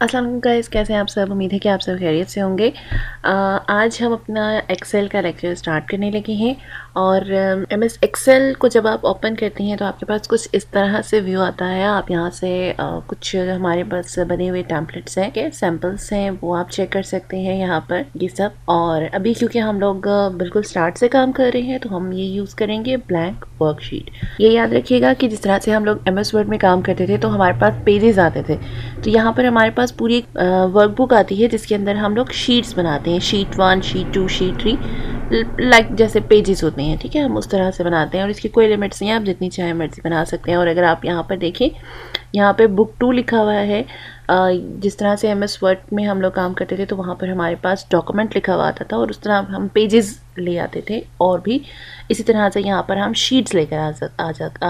अस्सलाम वालेकुम गाइस, कैसे हैं आप सब। उम्मीद है कि आप सब खैरियत से होंगे। आज हम अपना एक्सेल का लेक्चर स्टार्ट करने लगे हैं और एमएस एक्सेल को जब आप ओपन करती हैं तो आपके पास कुछ इस तरह से व्यू आता है। आप यहाँ से कुछ हमारे पास बने हुए टेम्पलेट्स हैं के सैम्पल्स हैं, वो आप चेक कर सकते हैं यहाँ पर ये सब। और अभी क्योंकि हम लोग बिल्कुल स्टार्ट से काम कर रहे हैं तो हम ये यूज़ करेंगे ब्लैंक वर्कशीट। ये याद रखिएगा कि जिस तरह से हम लोग एमएस वर्ड में काम करते थे तो हमारे पास पेजेस आते थे, तो यहाँ पर हमारे पास पूरी एक वर्कबुक आती है जिसके अंदर हम लोग शीट्स बनाते हैं, शीट 1, शीट 2, शीट 3, लाइक जैसे पेजेस होते हैं, ठीक है। हम उस तरह से बनाते हैं और इसकी कोई लिमिट्स नहीं है, आप जितनी चाहे मर्जी बना सकते हैं। और अगर आप यहाँ पर देखें, यहाँ पे बुक 2 लिखा हुआ है। जिस तरह से एमएस वर्ड में हम लोग काम करते थे तो वहाँ पर हमारे पास डॉक्यूमेंट लिखा हुआ आता था और उस तरह हम पेजेस ले आते थे। और भी इसी तरह से यहाँ पर हम शीट्स लेकर आ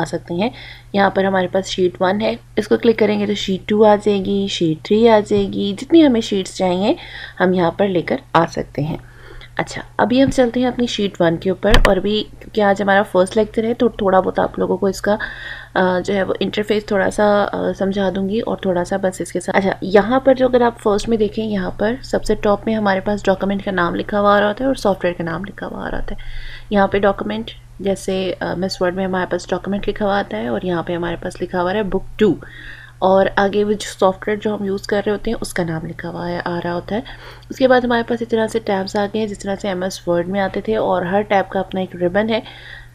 सकते हैं। यहाँ पर हमारे पास शीट 1 है, इसको क्लिक करेंगे तो शीट 2 आ जाएगी, शीट 3 आ जाएगी। जितनी हमें शीट्स चाहिए हम यहाँ पर लेकर आ सकते हैं। अच्छा, अभी हम चलते हैं अपनी शीट 1 के ऊपर। और अभी क्योंकि आज हमारा फर्स्ट लेक्चर है तो थोड़ा बहुत आप लोगों को इसका जो है वो इंटरफेस थोड़ा सा समझा दूंगी और थोड़ा सा बस इसके साथ। अच्छा, यहाँ पर जो अगर आप फर्स्ट में देखें, यहाँ पर सबसे टॉप में हमारे पास डॉक्यूमेंट का नाम लिखा हुआ आ रहा होता है और सॉफ्टवेयर का नाम लिखा हुआ आ रहा होता है। यहाँ पे डॉक्यूमेंट, जैसे एमएस वर्ड में हमारे पास डॉक्यूमेंट लिखा हुआ आता है और यहाँ पे हमारे पास लिखा हुआ है बुक 2। और आगे वो जो सॉफ्टवेयर जो हम यूज़ कर रहे होते हैं उसका नाम लिखा हुआ है आ रहा होता है। उसके बाद हमारे पास इस तरह से टैब्स आ गए हैं जिस तरह से एमएस वर्ड में आते थे, और हर टैब का अपना एक रिबन है।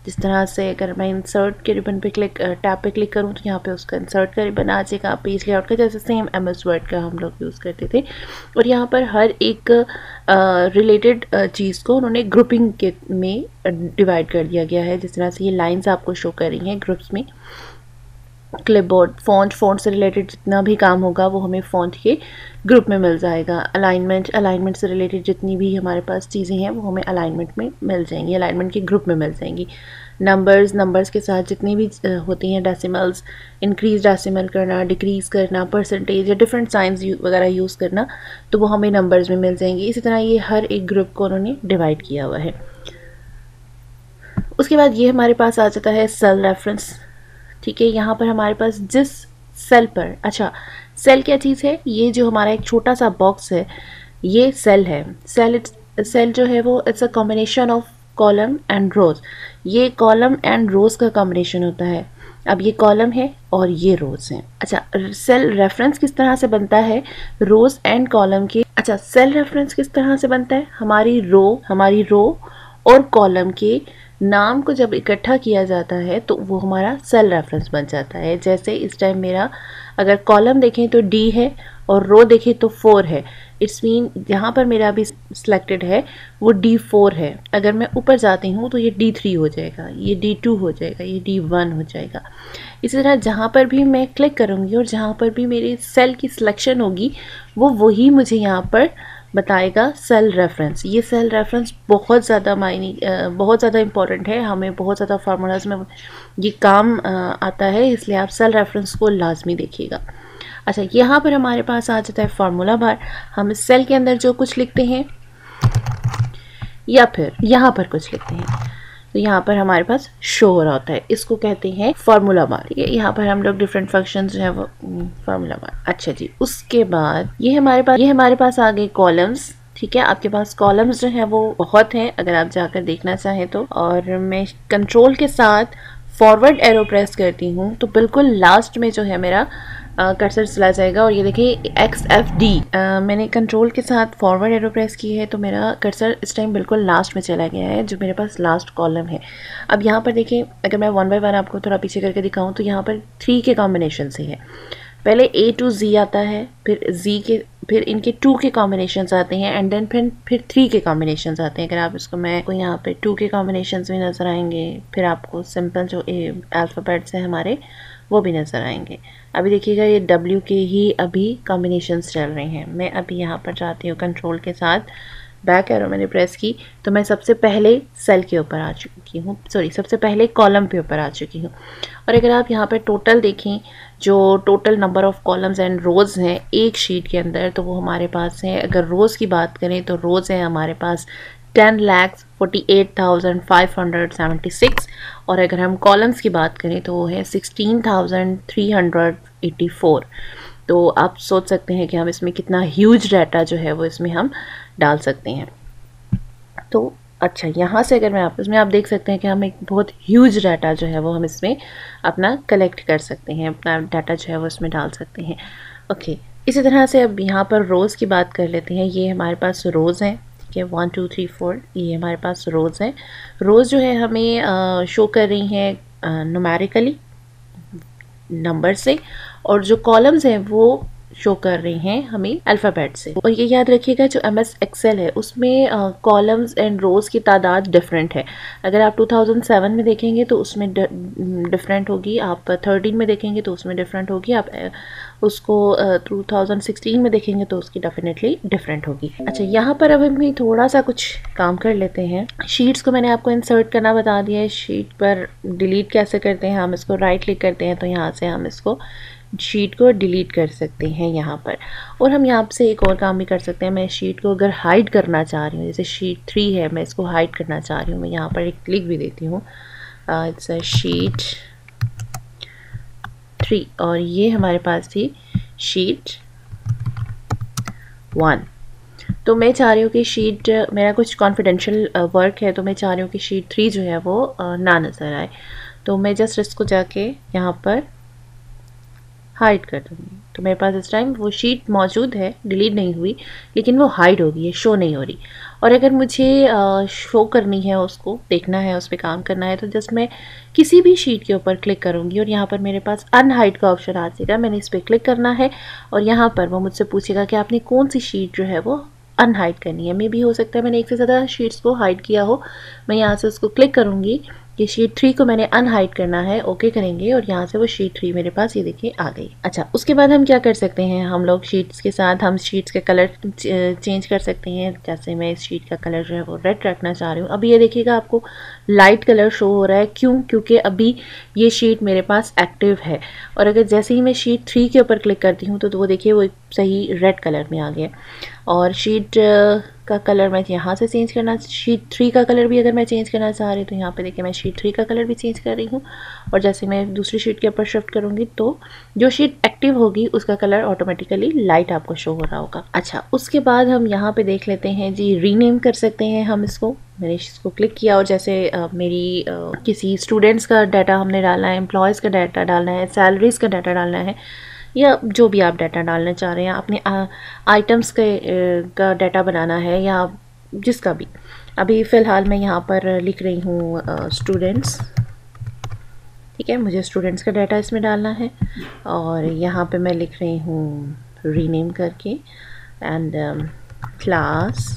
जिस तरह से अगर मैं इंसर्ट के रिबन पे टैब पे क्लिक करूँ तो यहाँ पे उसका इंसर्ट का रिबन आ जाएगा, पेज लेआउट का, जैसे सेम एमएस वर्ड का हम लोग यूज़ करते थे। और यहाँ पर हर एक रिलेटेड चीज़ को उन्होंने ग्रुपिंग के में डिवाइड कर दिया गया है। जिस तरह से ये लाइन्स आपको शो कर रही हैं ग्रुप्स में। क्लिपबोर्ड, फ़ॉन्ट से रिलेटेड जितना भी काम होगा वो हमें फ़ॉन्ट के ग्रुप में मिल जाएगा। अलाइनमेंट से रिलेटेड जितनी भी हमारे पास चीज़ें हैं वो हमें अलाइनमेंट में मिल जाएंगी, अलाइनमेंट के ग्रुप में मिल जाएंगी। नंबर्स के साथ जितनी भी होती हैं, डेसिमल्स, इंक्रीज डेसिमल करना, डिक्रीज़ करना, परसेंटेज या डिफरेंट साइंस वगैरह यूज़ करना, तो वो हमें नंबर्स में मिल जाएंगी। इसी तरह ये हर एक ग्रुप को उन्होंने डिवाइड किया हुआ है। उसके बाद ये हमारे पास आ जाता है सेल रेफरेंस, ठीक है। यहाँ पर हमारे पास जिस सेल पर, अच्छा सेल क्या चीज़ है, ये जो हमारा एक छोटा सा बॉक्स है ये सेल है। सेल जो है वो it's a combination of column and rows. ये कॉलम एंड रोज का कॉम्बिनेशन होता है। अब ये कॉलम है और ये रोज है। अच्छा, सेल रेफरेंस किस तरह से बनता है रोज एंड कॉलम के। अच्छा, सेल रेफरेंस किस तरह से बनता है, हमारी रो और कॉलम के नाम को जब इकट्ठा किया जाता है तो वो हमारा सेल रेफरेंस बन जाता है। जैसे इस टाइम मेरा अगर कॉलम देखें तो D है और रो देखें तो 4 है। इट्स मीन यहाँ पर मेरा अभी सिलेक्टेड है वो D4 है। अगर मैं ऊपर जाती हूँ तो ये D3 हो जाएगा, ये D2 हो जाएगा, ये D1 हो जाएगा। इसी तरह जहाँ पर भी मैं क्लिक करूँगी और जहाँ पर भी मेरी सेल की सिलेक्शन होगी वो वही मुझे यहाँ पर बताएगा सेल रेफरेंस। ये सेल रेफरेंस बहुत ज़्यादा इम्पॉर्टेंट है, हमें बहुत ज़्यादा फार्मूलाज में ये काम आता है, इसलिए आप सेल रेफरेंस को लाजमी देखिएगा। अच्छा, यहाँ पर हमारे पास आ जाता है फार्मूला बार। हम इस सेल के अंदर जो कुछ लिखते हैं या फिर यहाँ पर कुछ लिखते हैं तो यहाँ पर हमारे पास शो हो रहा होता है, इसको कहते हैं फार्मूला बार, ठीक है। यहाँ पर हम लोग डिफरेंट फंक्शंस जो है वो फार्मूला बार। अच्छा जी, उसके बाद ये हमारे पास आ गए कॉलम्स, ठीक है। आपके पास कॉलम्स जो है वो बहुत हैं अगर आप जाकर देखना चाहें तो। और मैं कंट्रोल के साथ फॉरवर्ड एरो प्रेस करती हूँ तो बिल्कुल लास्ट में जो है मेरा कर्सर चला जाएगा। और ये देखिए XFD, मैंने कंट्रोल के साथ फॉरवर्ड एरो प्रेस की है तो मेरा कर्सर इस टाइम बिल्कुल लास्ट में चला गया है, जो मेरे पास लास्ट कॉलम है। अब यहाँ पर देखिए, अगर मैं 1 बाय 1 आपको थोड़ा पीछे करके दिखाऊँ तो यहाँ पर 3 के कॉम्बिनेशन से है। पहले A to Z आता है, फिर इनके 2 के कॉम्बिनेशंस आते हैं एंड देन फिर 3 के कॉम्बिनेशंस आते हैं। अगर आप इसको, मैं को यहाँ पे 2 के कॉम्बिनेशंस भी नज़र आएंगे, फिर आपको सिंपल जो अल्फ़ाबेट्स हैं हमारे वो भी नज़र आएंगे। अभी देखिएगा ये W के ही अभी कॉम्बिनेशंस चल रहे हैं। मैं अभी यहाँ पर जाती हूँ कंट्रोल के साथ, बैक एरो मैंने प्रेस की तो मैं सबसे पहले सेल के ऊपर आ चुकी हूँ, सबसे पहले कॉलम पे ऊपर आ चुकी हूँ। और अगर आप यहाँ पर टोटल देखें, जो total number of columns and rows हैं एक शीट के अंदर, तो वो हमारे पास है, अगर रोज़ की बात करें तो रोज़ हैं हमारे पास 10,48,576। और अगर हम कॉलम्स की बात करें तो वो है 16,384। तो आप सोच सकते हैं कि हम इसमें कितना ह्यूज डाटा जो है वो इसमें हम डाल सकते हैं। तो अच्छा, यहाँ से अगर मैं इसमें आप देख सकते हैं कि हम एक बहुत ह्यूज डाटा जो है वो हम इसमें अपना कलेक्ट कर सकते हैं, अपना डाटा जो है वो इसमें डाल सकते हैं। ओके, इसी तरह से अब यहाँ पर रोज़ की बात कर लेते हैं। ये हमारे पास रोज़ हैं, ठीक है, 1 2 3 4 ये हमारे पास रोज़ हैं। रोज़ जो है हमें शो कर रही हैं न्यूमेरिकली नंबर से, और जो कॉलम्स हैं वो शो कर रही हैं हमें अल्फ़ाबेट से। और ये याद रखिएगा जो MS एक्सेल है उसमें कॉलम्स एंड रोज़ की तादाद डिफरेंट है। अगर आप 2007 में देखेंगे तो उसमें डिफरेंट होगी, आप 13 में देखेंगे तो उसमें डिफरेंट होगी, आप उसको 2016 में देखेंगे तो उसकी डेफिनेटली डिफरेंट होगी। अच्छा, यहाँ पर अब हम थोड़ा सा कुछ काम कर लेते हैं। शीट्स को मैंने आपको इंसर्ट करना बता दिया है। शीट पर डिलीट कैसे करते हैं, हम इसको राइट क्लिक करते हैं तो यहाँ से हम इसको शीट को डिलीट कर सकते हैं यहाँ पर। और हम यहाँ से एक और काम भी कर सकते हैं। मैं शीट को अगर हाइड करना चाह रही हूँ, जैसे शीट 3 है, मैं इसको हाइड करना चाह रही हूँ, मैं यहाँ पर एक क्लिक भी देती हूँ, इट्स अ शीट 3, और ये हमारे पास थी शीट 1। तो मैं चाह रही हूँ कि शीट, मेरा कुछ कॉन्फिडेंशियल वर्क है, तो मैं चाह रही हूँ कि शीट 3 जो है वो ना नज़र आए। तो मैं जस्ट इसको जाके यहाँ पर हाइड कर दूँगी। तो मेरे पास इस टाइम वो शीट मौजूद है, डिलीट नहीं हुई, लेकिन वो हाइड हो गई है, शो नहीं हो रही। और अगर मुझे शो करनी है, उसको देखना है, उस पर काम करना है, तो जस्ट मैं किसी भी शीट के ऊपर क्लिक करूँगी और यहाँ पर मेरे पास अनहाइड का ऑप्शन आ जाएगा। मैंने इस पर क्लिक करना है और यहाँ पर वो मुझसे पूछेगा कि आपने कौन सी शीट जो है वो अनहाइड करनी है। मे भी हो सकता है मैंने एक से ज़्यादा शीट्स को हाइड किया हो। मैं यहाँ से उसको क्लिक करूँगी कि शीट 3 को मैंने अनहाइड करना है, ओके करेंगे और यहाँ से वो शीट 3 मेरे पास ये देखिए आ गई। अच्छा, उसके बाद हम क्या कर सकते हैं, हम लोग शीट्स के साथ हम शीट्स के कलर चेंज कर सकते हैं। जैसे मैं इस शीट का कलर जो है वो रेड रखना चाह रही हूँ। अभी ये देखिएगा आपको लाइट कलर शो हो रहा है, क्यों? क्योंकि अभी ये शीट मेरे पास एक्टिव है। और अगर जैसे ही मैं शीट 3 के ऊपर क्लिक करती हूँ तो वो देखिए वो सही रेड कलर में आ गया। और शीट का कलर मैं यहाँ से चेंज करना, शीट 3 का कलर भी अगर मैं चेंज करना चाह रही हूँ तो यहाँ पे देखिए मैं शीट 3 का कलर भी चेंज कर रही हूँ। और जैसे मैं दूसरी शीट के ऊपर शिफ्ट करूँगी तो जो शीट एक्टिव होगी उसका कलर ऑटोमेटिकली लाइट आपको शो हो रहा होगा। अच्छा, उसके बाद हम यहाँ पे देख लेते हैं जी, रीनेम कर सकते हैं हम इसको। मैंने इसको क्लिक किया और जैसे मेरी किसी स्टूडेंट्स का डाटा हमने डालना है, एम्प्लॉयज़ का डाटा डालना है, सैलरीज़ का डाटा डालना है, या जो भी आप डाटा डालना चाह रहे हैं, अपने आइटम्स का डाटा बनाना है या जिसका भी। अभी फ़िलहाल मैं यहाँ पर लिख रही हूँ स्टूडेंट्स, ठीक है, मुझे स्टूडेंट्स का डाटा इसमें डालना है। और यहाँ पे मैं लिख रही हूँ रीनेम करके एंड क्लास,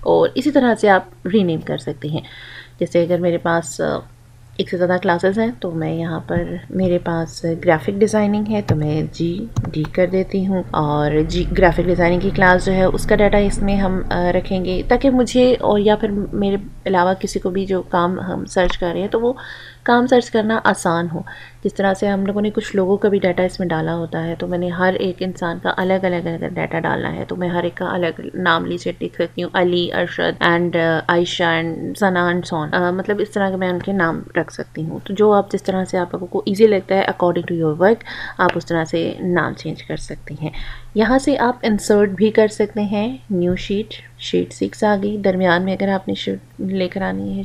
और इसी तरह से आप रीनेम कर सकते हैं। जैसे अगर मेरे पास एक से ज़्यादा क्लासेस हैं तो मैं यहाँ पर, मेरे पास ग्राफिक डिज़ाइनिंग है तो मैं GD कर देती हूँ, और ग्राफिक डिज़ाइनिंग की क्लास जो है उसका डाटा इसमें हम रखेंगे, ताकि मुझे और या फिर मेरे अलावा किसी को भी जो काम हम सर्च कर रहे हैं तो वो काम सर्च करना आसान हो। जिस तरह से हम लोगों ने कुछ लोगों का भी डाटा इसमें डाला होता है, तो मैंने हर एक इंसान का अलग अलग डाटा डालना है, तो मैं हर एक का अलग नाम लीजिए लिख सकती हूँ, Ali, Arshad and Ayesha and Sana and so on, मतलब इस तरह के मैं उनके नाम रख सकती हूँ। तो जो आप जिस तरह से आप लोगों को ईजी लगता है अकॉर्डिंग टू योर वर्क, आप उस तरह से नाम चेंज कर सकती हैं। यहाँ से आप इंसर्ट भी कर सकते हैं। न्यू शीट, शीट 6 आ गई। दरमियान में अगर आपने शीट लेकर आनी है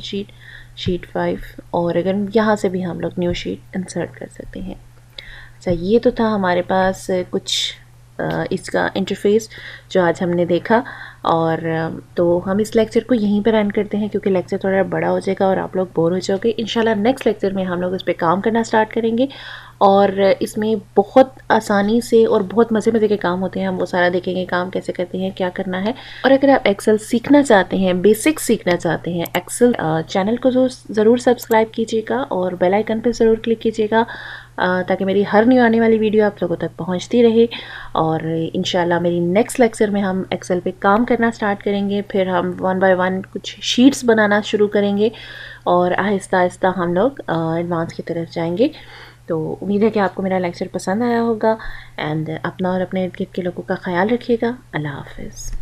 शीट 5, और अगर यहाँ से भी हम लोग न्यू शीट इंसर्ट कर सकते हैं। अच्छा, ये तो था हमारे पास कुछ इसका इंटरफेस जो आज हमने देखा। और तो हम इस लेक्चर को यहीं पर एंड करते हैं, क्योंकि लेक्चर थोड़ा बड़ा हो जाएगा और आप लोग बोर हो जाओगे। इंशाल्लाह नेक्स्ट लेक्चर में हम लोग इस पर काम करना स्टार्ट करेंगे, और इसमें बहुत आसानी से और बहुत मज़े मज़े के काम होते हैं, हम वो सारा देखेंगे काम कैसे करते हैं, क्या करना है। और अगर आप एक्सेल सीखना चाहते हैं, बेसिक्स सीखना चाहते हैं एक्सेल, चैनल को ज़रूर सब्सक्राइब कीजिएगा और बेल आइकन पर ज़रूर क्लिक कीजिएगा, ताकि मेरी हर न्यू आने वाली वीडियो आप लोगों तक पहुंचती रहे। और इंशाल्लाह मेरी नेक्स्ट लेक्चर में हम एक्सेल पे काम करना स्टार्ट करेंगे, फिर हम 1 बाय 1 कुछ शीट्स बनाना शुरू करेंगे और आहिस्ता आहिस्ता हम लोग एडवांस की तरफ जाएंगे। तो उम्मीद है कि आपको मेरा लेक्चर पसंद आया होगा, एंड अपना और अपने इर्द गिर्द के लोगों का ख्याल रखिएगा। अल्लाह हाफिज़।